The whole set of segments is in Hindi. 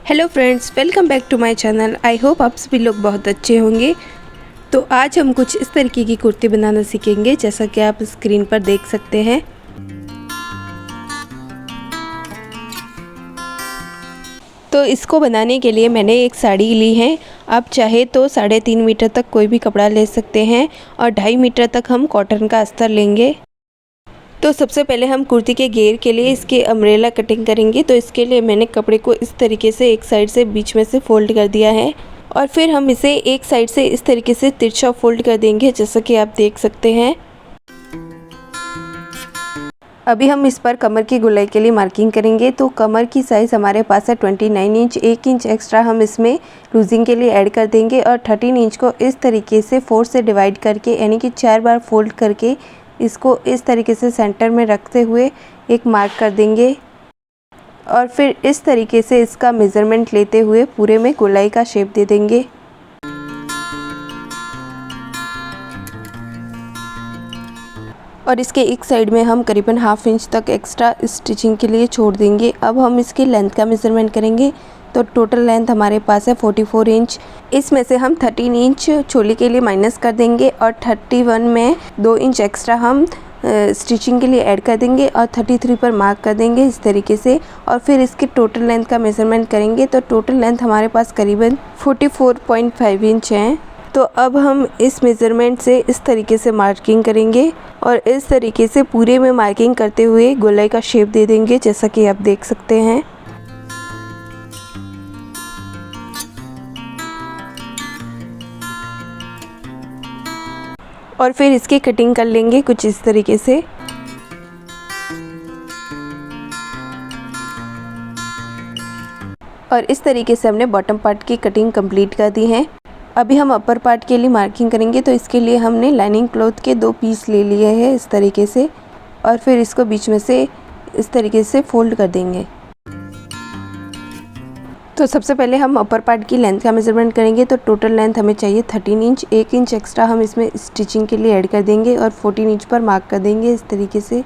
Hello friends, welcome back to my channel. I hope आप सभी लोग बहुत अच्छे होंगे। तो आज हम कुछ इस तरीके की कुर्ती बनाना सीखेंगे, जैसा कि आप स्क्रीन पर देख सकते हैं। तो इसको बनाने के लिए मैंने एक साड़ी ली है। आप चाहे तो 3.5 मीटर तक कोई भी कपड़ा ले सकते हैं और 2.5 मीटर तक हम कॉटन का अस्तर लेंगे। तो सबसे पहले हम कुर्ती के घेर के लिए इसके अम्ब्रेला कटिंग करेंगे। तो इसके लिए मैंने कपड़े को इस तरीके से एक साइड से बीच में से फोल्ड कर दिया है और फिर हम इसे एक साइड से इस तरीके से तिरछा फोल्ड कर देंगे, जैसा कि आप देख सकते हैं। अभी हम इस पर कमर की गोलाई के लिए मार्किंग करेंगे। तो कमर की साइज़ हमारे पास है 29 इंच। 1 इंच एक्स्ट्रा हम इसमें लूजिंग के लिए ऐड कर देंगे और 13 इंच को इस तरीके से 4 से डिवाइड करके, यानी कि 4 बार फोल्ड करके इसको इस तरीके से सेंटर में रखते हुए एक मार्क कर देंगे और फिर इस तरीके से इसका मेज़रमेंट लेते हुए पूरे में गोलाई का शेप दे देंगे। और इसके एक साइड में हम करीबन 1/2 इंच तक एक्स्ट्रा स्टिचिंग के लिए छोड़ देंगे। अब हम इसके लेंथ का मेज़रमेंट करेंगे। तो टोटल लेंथ हमारे पास है 44 इंच। इसमें से हम 13 इंच चोली के लिए माइनस कर देंगे और 31 में 2 इंच एक्स्ट्रा हम स्टिचिंग के लिए ऐड कर देंगे और 33 पर मार्क कर देंगे इस तरीके से। और फिर इसकी टोटल लेंथ का मेज़रमेंट करेंगे। तो टोटल लेंथ हमारे पास करीबन 44.5 इंच है। तो अब हम इस मेज़रमेंट से इस तरीके से मार्किंग करेंगे और इस तरीके से पूरे में मार्किंग करते हुए गोलाई का शेप दे देंगे, जैसा कि आप देख सकते हैं। और फिर इसकी कटिंग कर लेंगे कुछ इस तरीके से। और इस तरीके से हमने बॉटम पार्ट की कटिंग कंप्लीट कर दी है। अभी हम अपर पार्ट के लिए मार्किंग करेंगे। तो इसके लिए हमने लाइनिंग क्लॉथ के 2 पीस ले लिए हैं इस तरीके से और फिर इसको बीच में से इस तरीके से फोल्ड कर देंगे। तो सबसे पहले हम अपर पार्ट की लेंथ का मेज़रमेंट करेंगे। तो टोटल लेंथ हमें चाहिए 13 इंच। 1 इंच एक्स्ट्रा हम इसमें स्टिचिंग के लिए ऐड कर देंगे और 14 इंच पर मार्क कर देंगे इस तरीके से।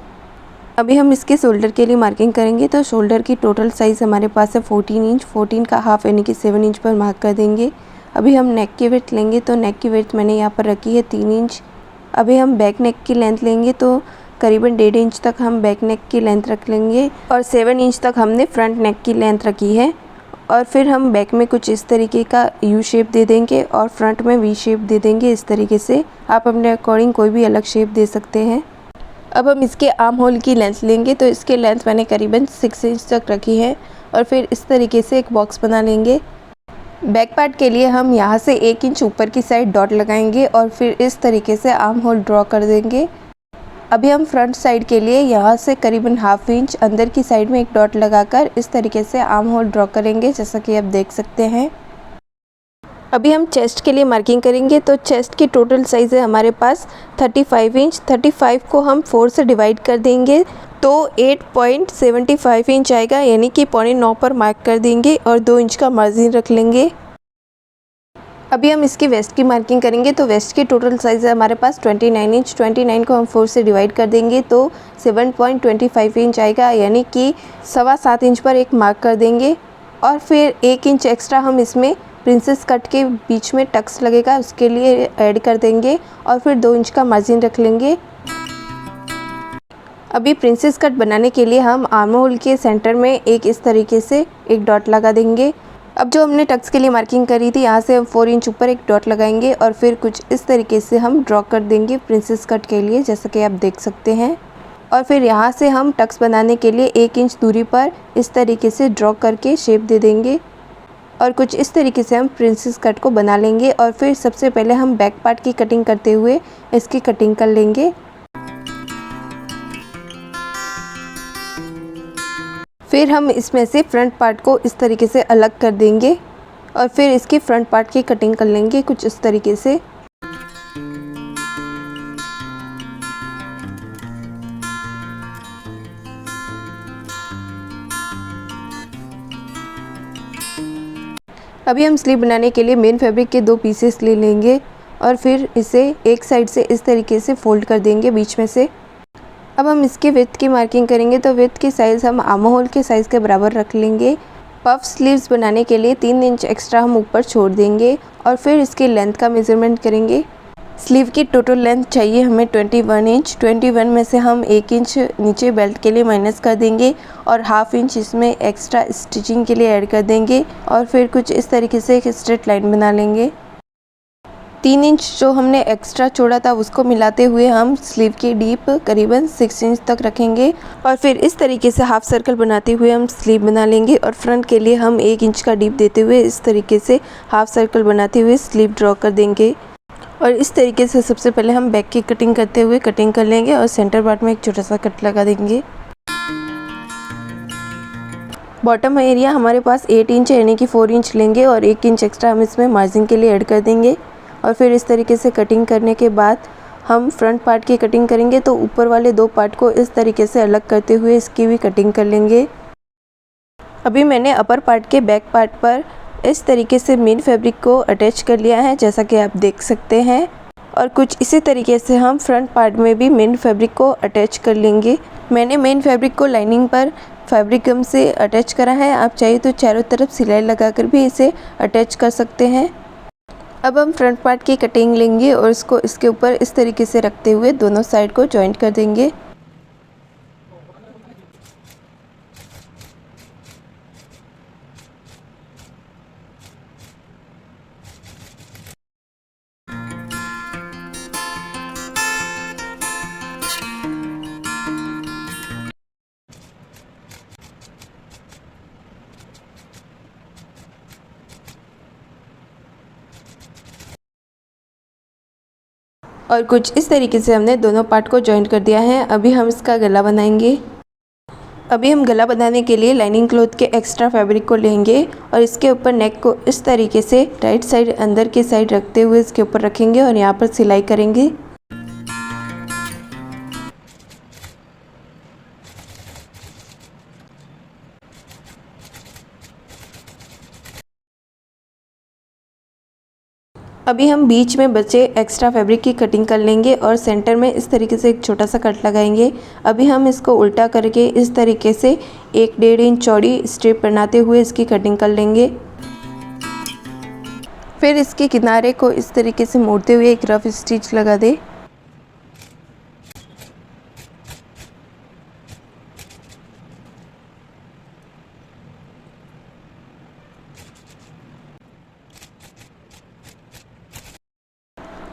अभी हम इसके शोल्डर के लिए मार्किंग करेंगे। तो शोल्डर की टोटल साइज़ हमारे पास है 14 इंच। 14 का हाफ यानी कि 7 इंच पर मार्क कर देंगे। अभी हम नेक की विड्थ लेंगे। तो नेक की विड्थ मैंने यहाँ पर रखी है 3 इंच। अभी हम बैक नेक की लेंथ लेंगे। तो करीबन 1.5 इंच तक हम बैक नेक की लेंथ रख लेंगे और 7 इंच तक हमने फ्रंट नेक की लेंथ रखी है। और फिर हम बैक में कुछ इस तरीके का यू शेप दे देंगे और फ्रंट में वी शेप दे देंगे इस तरीके से। आप अपने अकॉर्डिंग कोई भी अलग शेप दे सकते हैं। अब हम इसके आर्म होल की लेंथ लेंगे। तो इसके लेंथ मैंने करीबन 6 इंच तक रखी है और फिर इस तरीके से एक बॉक्स बना लेंगे। बैक पार्ट के लिए हम यहाँ से 1 इंच ऊपर की साइड डॉट लगाएंगे और फिर इस तरीके से आर्म होल ड्रॉ कर देंगे। अभी हम फ्रंट साइड के लिए यहाँ से करीबन 1/2 इंच अंदर की साइड में एक डॉट लगाकर इस तरीके से आर्म होल ड्रॉ करेंगे, जैसा कि आप देख सकते हैं। अभी हम चेस्ट के लिए मार्किंग करेंगे। तो चेस्ट की टोटल साइज़ है हमारे पास 35 इंच। 35 को हम 4 से डिवाइड कर देंगे तो 8.75 इंच आएगा, यानी कि 9.25 पर मार्क कर देंगे और 2 इंच का मार्जिन रख लेंगे। अभी हम इसकी वेस्ट की मार्किंग करेंगे। तो वेस्ट की टोटल साइज़ है हमारे पास 29 इंच। 29 को हम 4 से डिवाइड कर देंगे तो 7.25 इंच आएगा, यानी कि 7.25 इंच पर एक मार्क कर देंगे। और फिर 1 इंच एक्स्ट्रा हम इसमें प्रिंसेस कट के बीच में टक्स लगेगा उसके लिए ऐड कर देंगे और फिर 2 इंच का मार्जिन रख लेंगे। अभी प्रिंसेस कट बनाने के लिए हम आर्म होल के सेंटर में एक इस तरीके से एक डॉट लगा देंगे। अब जो हमने टक्स के लिए मार्किंग करी थी, यहाँ से हम 4 इंच ऊपर एक डॉट लगाएंगे और फिर कुछ इस तरीके से हम ड्रॉ कर देंगे प्रिंसेस कट के लिए, जैसा कि आप देख सकते हैं। और फिर यहाँ से हम टक्स बनाने के लिए 1 इंच दूरी पर इस तरीके से ड्रॉ करके शेप दे देंगे और कुछ इस तरीके से हम प्रिंसेस कट को बना लेंगे। और फिर सबसे पहले हम बैक पार्ट की कटिंग करते हुए इसकी कटिंग कर लेंगे। फिर हम इसमें से फ्रंट पार्ट को इस तरीके से अलग कर देंगे और फिर इसकी फ्रंट पार्ट की कटिंग कर लेंगे कुछ इस तरीके से। अभी हम स्लीव बनाने के लिए मेन फैब्रिक के 2 पीसेस ले लेंगे और फिर इसे एक साइड से इस तरीके से फोल्ड कर देंगे बीच में से। अब हम इसकी विड्थ की मार्किंग करेंगे। तो विड्थ की साइज़ हम आर्म होल के साइज़ के बराबर रख लेंगे पफ स्लीव्स बनाने के लिए 3 इंच एक्स्ट्रा हम ऊपर छोड़ देंगे और फिर इसकी लेंथ का मेज़रमेंट करेंगे। स्लीव की टोटल लेंथ चाहिए हमें 21 इंच। 21 में से हम 1 इंच नीचे बेल्ट के लिए माइनस कर देंगे और हाफ इंच इसमें एक्स्ट्रा स्टिचिंग के लिए ऐड कर देंगे और फिर कुछ इस तरीके से एक स्ट्रेट लाइन बना लेंगे। 3 इंच जो हमने एक्स्ट्रा छोड़ा था उसको मिलाते हुए हम स्लीव की डीप करीबन 6 इंच तक रखेंगे और फिर इस तरीके से हाफ सर्कल बनाते हुए हम स्लीव बना लेंगे और फ्रंट के लिए हम 1 इंच का डीप देते हुए इस तरीके से हाफ सर्कल बनाते हुए स्लीव ड्रॉ कर देंगे। और इस तरीके से सबसे पहले हम बैक की कटिंग करते हुए कटिंग कर लेंगे और सेंटर पार्ट में एक छोटा सा कट लगा देंगे। बॉटम एरिया हमारे पास 8 इंच यानी कि 4 इंच लेंगे और 1 इंच एक्स्ट्रा हम इसमें मार्जिन के लिए ऐड कर देंगे और फिर इस तरीके से कटिंग करने के बाद हम फ्रंट पार्ट की कटिंग करेंगे तो ऊपर वाले 2 पार्ट को इस तरीके से अलग करते हुए इसकी भी कटिंग कर लेंगे। अभी मैंने अपर पार्ट के बैक पार्ट पर इस तरीके से मेन फैब्रिक को अटैच कर लिया है जैसा कि आप देख सकते हैं और कुछ इसी तरीके से हम फ्रंट पार्ट में भी मेन फैब्रिक को अटैच कर लेंगे। मैंने मेन फैब्रिक को लाइनिंग पर फैब्रिक गम से अटैच करा है, आप चाहिए तो चारों तरफ सिलाई लगाकर भी इसे अटैच कर सकते हैं। अब हम फ्रंट पार्ट की कटिंग लेंगे और इसको इसके ऊपर इस तरीके से रखते हुए दोनों साइड को जॉइंट कर देंगे। और कुछ इस तरीके से हमने दोनों पार्ट को जॉइंट कर दिया है। अभी हम इसका गला बनाएंगे। अभी हम गला बनाने के लिए लाइनिंग क्लॉथ के एक्स्ट्रा फैब्रिक को लेंगे और इसके ऊपर नेक को इस तरीके से राइट साइड अंदर की साइड रखते हुए इसके ऊपर रखेंगे और यहाँ पर सिलाई करेंगे। अभी हम बीच में बचे एक्स्ट्रा फैब्रिक की कटिंग कर लेंगे और सेंटर में इस तरीके से एक छोटा सा कट लगाएंगे। अभी हम इसको उल्टा करके इस तरीके से 1-1.5 इंच चौड़ी स्ट्रिप बनाते हुए इसकी कटिंग कर लेंगे। फिर इसके किनारे को इस तरीके से मोड़ते हुए एक रफ स्टिच लगा दें।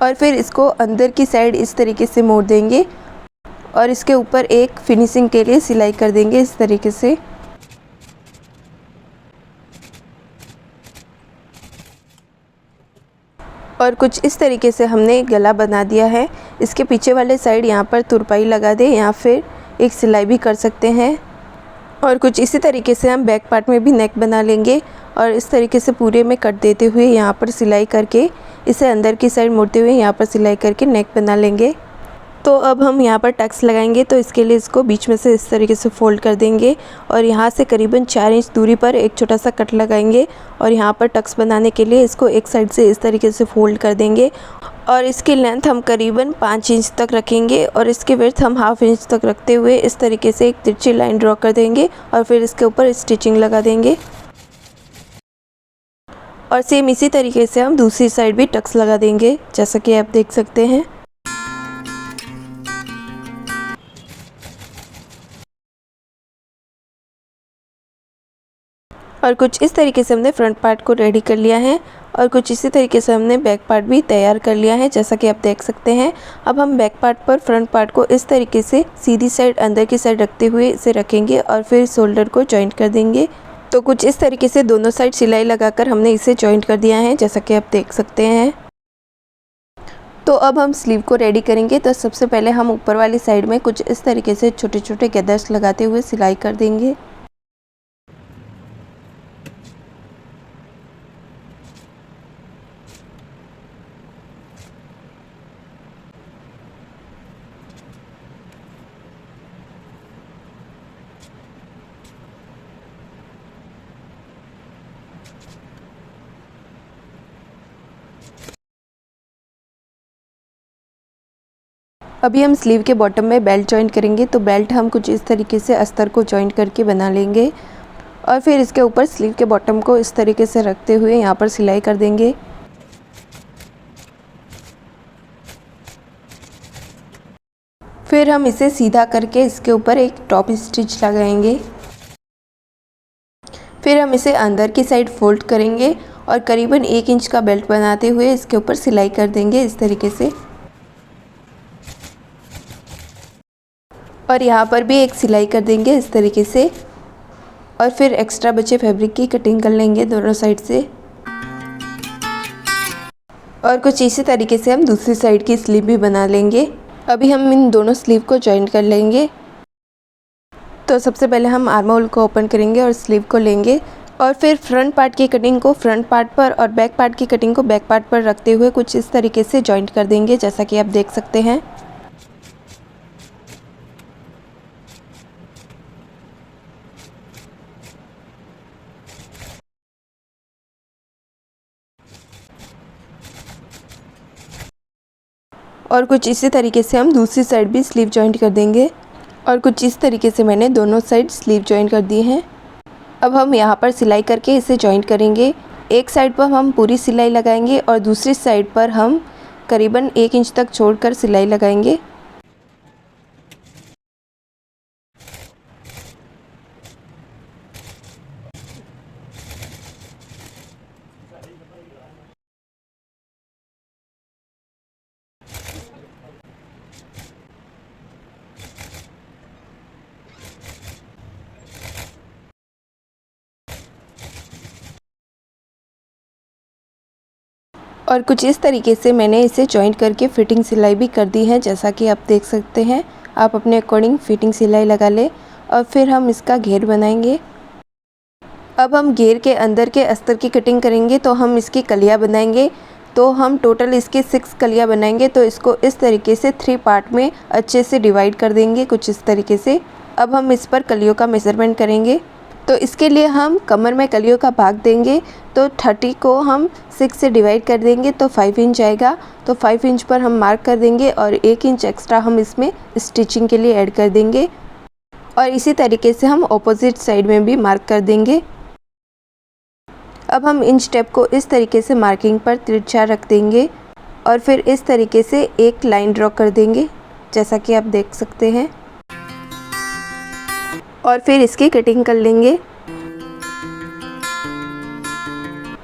और फिर इसको अंदर की साइड इस तरीके से मोड़ देंगे और इसके ऊपर एक फिनिशिंग के लिए सिलाई कर देंगे इस तरीके से। और कुछ इस तरीके से हमने गला बना दिया है। इसके पीछे वाले साइड यहाँ पर तुरपाई लगा दें या फिर एक सिलाई भी कर सकते हैं। और कुछ इसी तरीके से हम बैक पार्ट में भी नेक बना लेंगे और इस तरीके से पूरे में कट देते हुए यहाँ पर सिलाई करके इसे अंदर की साइड मोड़ते हुए यहाँ पर सिलाई करके नेक बना लेंगे। तो अब हम यहाँ पर टक्स लगाएंगे तो इसके लिए इसको बीच में से इस तरीके से फोल्ड कर देंगे और यहाँ से करीबन 4 इंच दूरी पर एक छोटा सा कट लगाएंगे और यहाँ पर टक्स बनाने के लिए इसको एक साइड से इस तरीके से फोल्ड कर देंगे और इसकी लेंथ हम करीबन 5 इंच तक रखेंगे और इसकी विड्थ हम हाफ इंच तक रखते हुए इस तरीके से एक तिरछी लाइन ड्रॉ कर देंगे और फिर इसके ऊपर स्टिचिंग लगा देंगे। और सेम इसी तरीके से हम दूसरी साइड भी टक्स लगा देंगे जैसा कि आप देख सकते हैं। और कुछ इस तरीके से हमने फ्रंट पार्ट को रेडी कर लिया है और कुछ इसी तरीके से हमने बैक पार्ट भी तैयार कर लिया है जैसा कि आप देख सकते हैं। अब हम बैक पार्ट पर फ्रंट पार्ट को इस तरीके से सीधी साइड अंदर की साइड रखते हुए इसे रखेंगे और फिर शोल्डर को जॉइंट कर देंगे। तो कुछ इस तरीके से दोनों साइड सिलाई लगाकर हमने इसे जॉइंट कर दिया है जैसा कि आप देख सकते हैं। तो अब हम स्लीव को रेडी करेंगे। तो सबसे पहले हम ऊपर वाली साइड में कुछ इस तरीके से छोटे छोटे गैदर्स लगाते हुए सिलाई कर देंगे। अभी हम स्लीव के बॉटम में बेल्ट जॉइंट करेंगे। तो बेल्ट हम कुछ इस तरीके से अस्तर को जॉइंट करके बना लेंगे और फिर इसके ऊपर स्लीव के बॉटम को इस तरीके से रखते हुए यहाँ पर सिलाई कर देंगे। फिर हम इसे सीधा करके इसके ऊपर एक टॉप स्टिच लगाएंगे। फिर हम इसे अंदर की साइड फोल्ड करेंगे और करीबन 1 इंच का बेल्ट बनाते हुए इसके ऊपर सिलाई कर देंगे इस तरीके से। और यहाँ पर भी एक सिलाई कर देंगे इस तरीके से। और फिर एक्स्ट्रा बचे फैब्रिक की कटिंग कर लेंगे दोनों साइड से। और कुछ इसी तरीके से हम दूसरी साइड की स्लीव भी बना लेंगे। अभी हम इन दोनों स्लीव को जॉइन कर लेंगे। तो सबसे पहले हम आर्म होल को ओपन करेंगे और स्लीव को लेंगे और फिर फ्रंट पार्ट की कटिंग को फ्रंट पार्ट पर और बैक पार्ट की कटिंग को बैक पार्ट पर रखते हुए कुछ इस तरीके से जॉइंट कर देंगे, जैसा कि आप देख सकते हैं। और कुछ इसी तरीके से हम दूसरी साइड भी स्लीव जॉइंट कर देंगे। और कुछ इस तरीके से मैंने दोनों साइड स्लीव जॉइन कर दी हैं। अब हम यहाँ पर सिलाई करके इसे जॉइंट करेंगे। एक साइड पर हम पूरी सिलाई लगाएंगे और दूसरी साइड पर हम करीबन 1 इंच तक छोड़कर सिलाई लगाएंगे। और कुछ इस तरीके से मैंने इसे जॉइंट करके फिटिंग सिलाई भी कर दी है, जैसा कि आप देख सकते हैं। आप अपने अकॉर्डिंग फिटिंग सिलाई लगा ले और फिर हम इसका घेर बनाएंगे। अब हम घेर के अंदर के अस्तर की कटिंग करेंगे, तो हम इसकी कलियां बनाएंगे। तो हम टोटल इसकी 6 कलियां बनाएंगे। तो इसको इस तरीके से 3 पार्ट में अच्छे से डिवाइड कर देंगे, कुछ इस तरीके से। अब हम इस पर कलियों का मेज़रमेंट करेंगे। तो इसके लिए हम कमर में कलियों का भाग देंगे। तो 30 को हम 6 से डिवाइड कर देंगे तो 5 इंच आएगा। तो 5 इंच पर हम मार्क कर देंगे और 1 इंच एक्स्ट्रा हम इसमें स्टिचिंग के लिए ऐड कर देंगे। और इसी तरीके से हम ऑपोजिट साइड में भी मार्क कर देंगे। अब हम इन स्टेप को इस तरीके से मार्किंग पर तिरछा रख देंगे और फिर इस तरीके से एक लाइन ड्रॉ कर देंगे, जैसा कि आप देख सकते हैं। और फिर इसकी कटिंग कर लेंगे।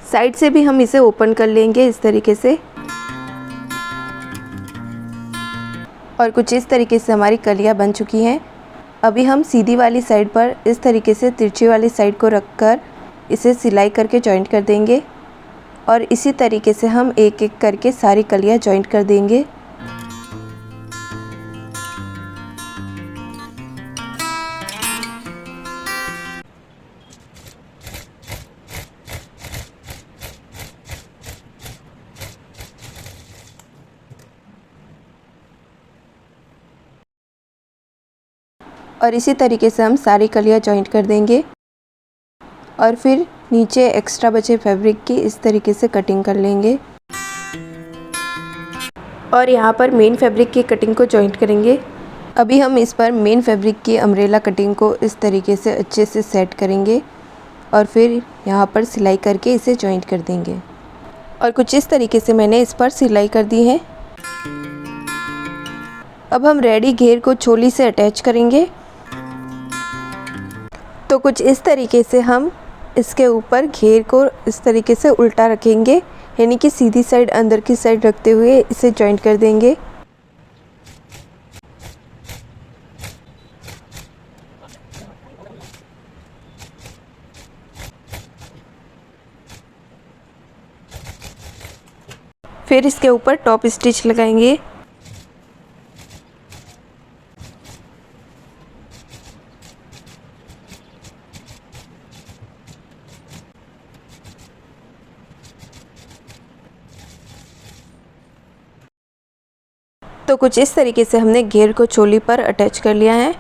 साइड से भी हम इसे ओपन कर लेंगे इस तरीके से। और कुछ इस तरीके से हमारी कलियां बन चुकी हैं। अभी हम सीधी वाली साइड पर इस तरीके से तिरछी वाली साइड को रखकर इसे सिलाई करके जॉइंट कर देंगे। और इसी तरीके से हम एक एक करके सारी कलियां जॉइंट कर देंगे। और इसी तरीके से हम सारी कलियां जॉइंट कर देंगे। और फिर नीचे एक्स्ट्रा बचे फैब्रिक की इस तरीके से कटिंग कर लेंगे। और यहाँ पर मेन फैब्रिक की कटिंग को जॉइंट करेंगे। अभी हम इस पर मेन फैब्रिक की अम्ब्रेला कटिंग को इस तरीके से अच्छे से सेट करेंगे और फिर यहाँ पर सिलाई करके इसे जॉइंट कर देंगे। और कुछ इस तरीके से मैंने इस पर सिलाई कर दी है। अब हम रेडी घेर को चोली से अटैच करेंगे। तो कुछ इस तरीके से हम इसके ऊपर घेर को इस तरीके से उल्टा रखेंगे, यानी कि सीधी साइड अंदर की साइड रखते हुए इसे जॉइंट कर देंगे। फिर इसके ऊपर टॉप स्टिच लगाएंगे। तो कुछ इस तरीके से हमने घेर को चोली पर अटैच कर लिया है।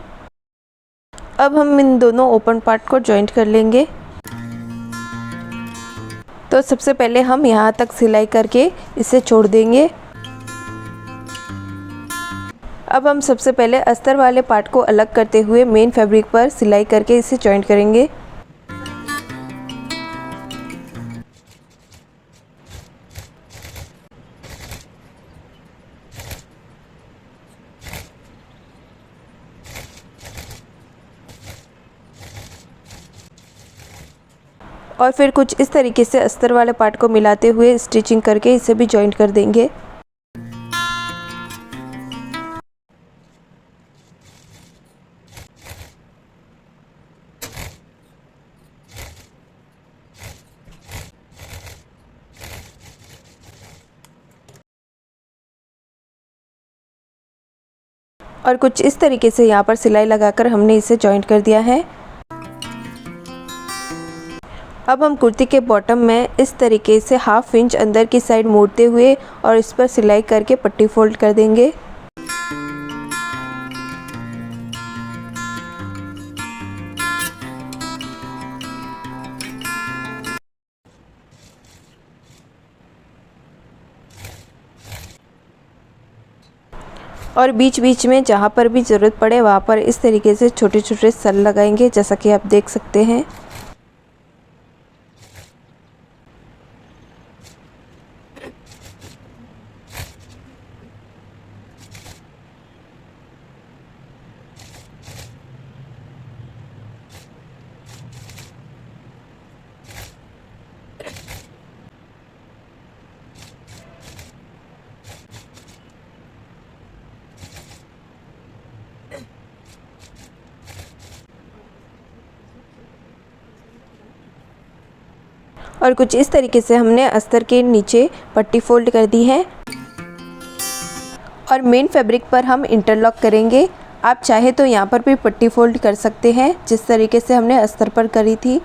अब हम इन दोनों ओपन पार्ट को जॉइंट कर लेंगे। तो सबसे पहले हम यहाँ तक सिलाई करके इसे छोड़ देंगे। अब हम सबसे पहले अस्तर वाले पार्ट को अलग करते हुए मेन फैब्रिक पर सिलाई करके इसे जॉइंट करेंगे। और फिर कुछ इस तरीके से अस्तर वाले पार्ट को मिलाते हुए स्टिचिंग करके इसे भी जॉइंट कर देंगे। और कुछ इस तरीके से यहाँ पर सिलाई लगाकर हमने इसे जॉइंट कर दिया है। अब हम कुर्ती के बॉटम में इस तरीके से हाफ इंच अंदर की साइड मोड़ते हुए और इस पर सिलाई करके पट्टी फोल्ड कर देंगे। और बीच बीच में जहाँ पर भी ज़रूरत पड़े वहाँ पर इस तरीके से छोटे छोटे सल लगाएंगे, जैसा कि आप देख सकते हैं। और कुछ इस तरीके से हमने अस्तर के नीचे पट्टी फोल्ड कर दी है और मेन फैब्रिक पर हम इंटरलॉक करेंगे। आप चाहे तो यहाँ पर भी पट्टी फोल्ड कर सकते हैं जिस तरीके से हमने अस्तर पर करी थी।